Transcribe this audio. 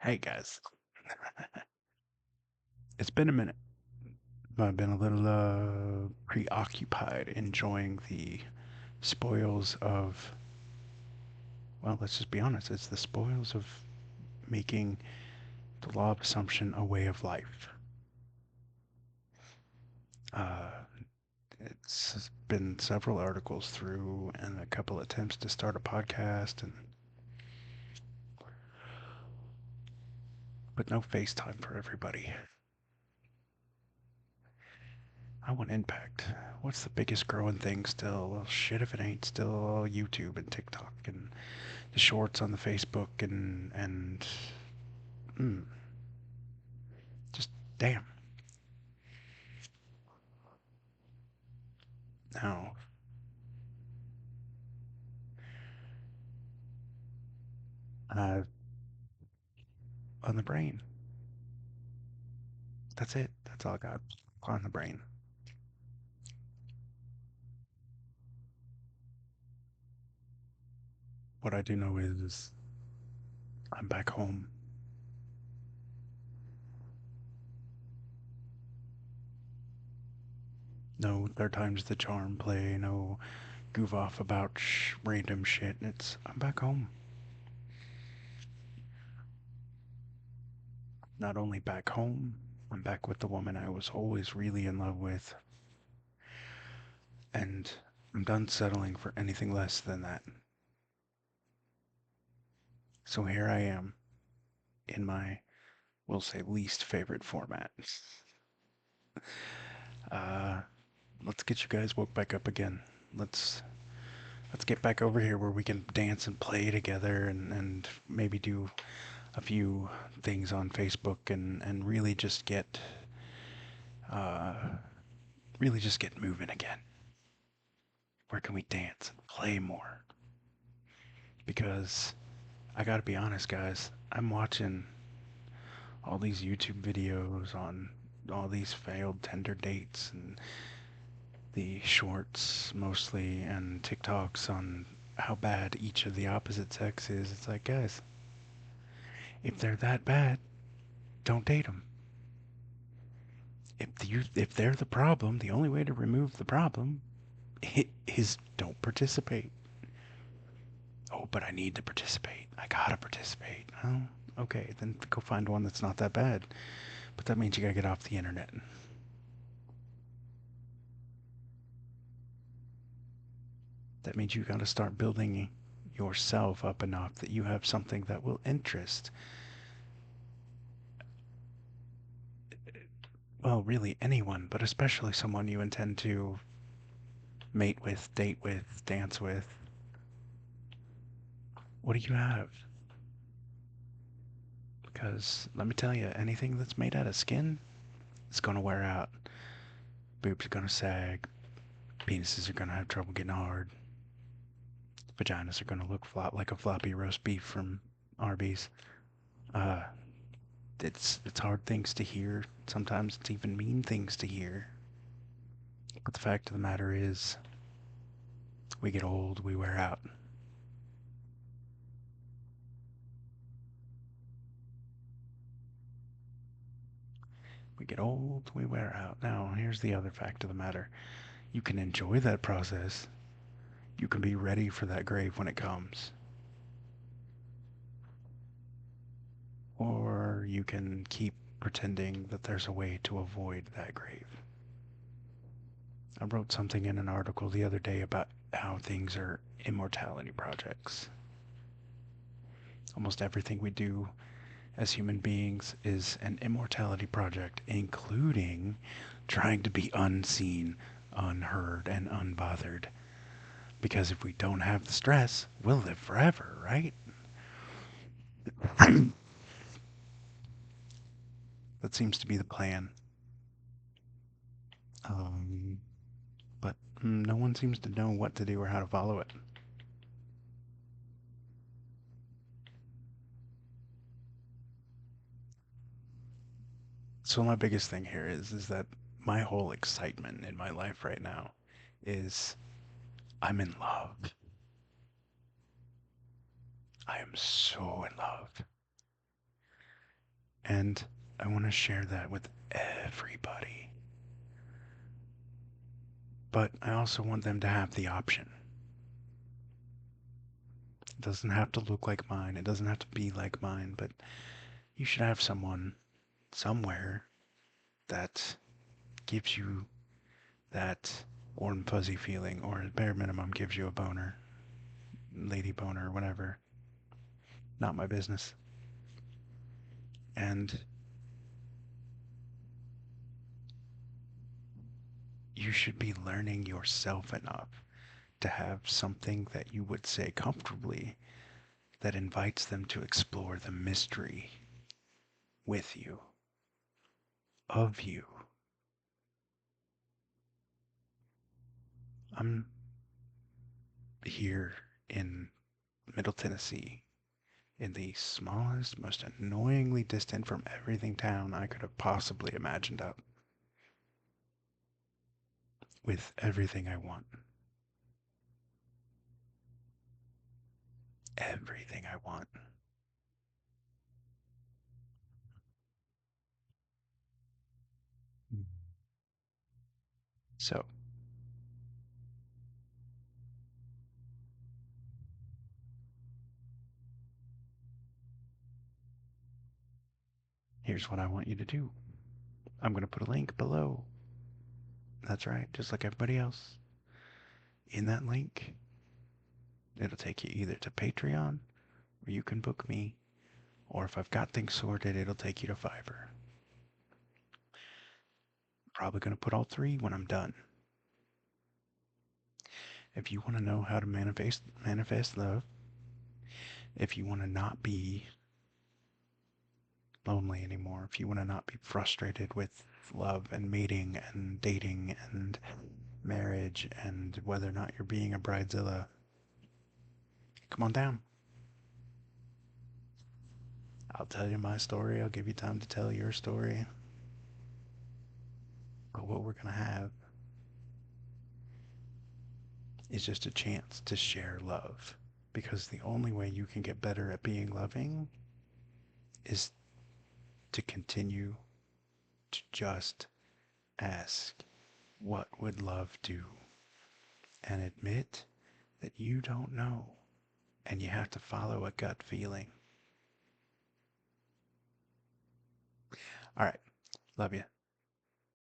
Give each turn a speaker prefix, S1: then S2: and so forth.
S1: Hey guys, it's been a minute. I've been a little preoccupied enjoying the spoils of, well, let's just be honest, it's the spoils of making the law of assumption a way of life. Uh, it's been several articles through and a couple attempts to start a podcast, but no FaceTime for everybody. I want impact. What's the biggest growing thing still? Well, shit if it ain't still YouTube and TikTok and the shorts on the Facebook and mm, just damn. Now, uh, on the brain. That's it. That's all I got on the brain. What I do know is I'm back home. No third time's the charm play. No goof off about random shit. It's I'm back home. Not only back home, I'm back with the woman I was always really in love with, and I'm done settling for anything less than that. So here I am in my, we'll say, least favorite format. Uh, let's get you guys woke back up again. Let's let's get back over here where we can dance and play together and maybe do a few things on Facebook and uh, really just get moving again. Where can we dance and play more? Because I gotta be honest, guys, I'm watching all these YouTube videos on all these failed Tinder dates and the shorts mostly and TikToks on how bad each of the opposite sex is. It's like, guys, if they're that bad, don't date them. If they're the problem, the only way to remove the problem is don't participate. Oh, but I need to participate. I gotta participate. Oh, okay, then go find one that's not that bad. But that means you gotta get off the internet. That means you gotta start building yourself up enough that you have something that will interest, well, really anyone, but especially someone you intend to mate with, date with, dance with. What do you have? Because let me tell you, anything that's made out of skin is gonna wear out. Boobs are gonna sag. Penises are gonna have trouble getting hard. Vaginas are gonna look flop like a floppy roast beef from Arby's. Uh, it's hard things to hear. Sometimes it's even mean things to hear. But the fact of the matter is, we get old, we wear out. We get old, we wear out. Now, here's the other fact of the matter. You can enjoy that process. You can be ready for that grave when it comes. Or you can keep pretending that there's a way to avoid that grave. I wrote something in an article the other day about how things are immortality projects. Almost everything we do as human beings is an immortality project, including trying to be unseen, unheard, and unbothered. Because if we don't have the stress, we'll live forever, right? That seems to be the plan. Um, but no one seems to know what to do or how to follow it. So my biggest thing here is that my whole excitement in my life right now is I'm in love. I am so in love. And I want to share that with everybody. But I also want them to have the option. It doesn't have to look like mine, it doesn't have to be like mine, but you should have someone somewhere that gives you that warm, fuzzy feeling, or at bare minimum gives you a boner, lady boner, whatever. Not my business. And you should be learning yourself enough to have something that you would say comfortably that invites them to explore the mystery with you, of you. I'm here in Middle Tennessee, in the smallest, most annoyingly distant from everything town I could have possibly imagined up, with everything I want. Everything I want. So, here's what I want you to do. I'm going to put a link below. That's right, just like everybody else. In that link, it'll take you either to Patreon, where you can book me, or if I've got things sorted, it'll take you to Fiverr. Probably going to put all three when I'm done. If you want to know how to manifest love, if you want to not be lonely anymore, if you want to not be frustrated with love and mating and dating and marriage and whether or not you're being a bridezilla, come on down. I'll tell you my story. I'll give you time to tell your story. But what we're going to have is just a chance to share love. Because the only way you can get better at being loving is to continue to just ask, what would love do? And admit that you don't know. And you have to follow a gut feeling. All right. Love you.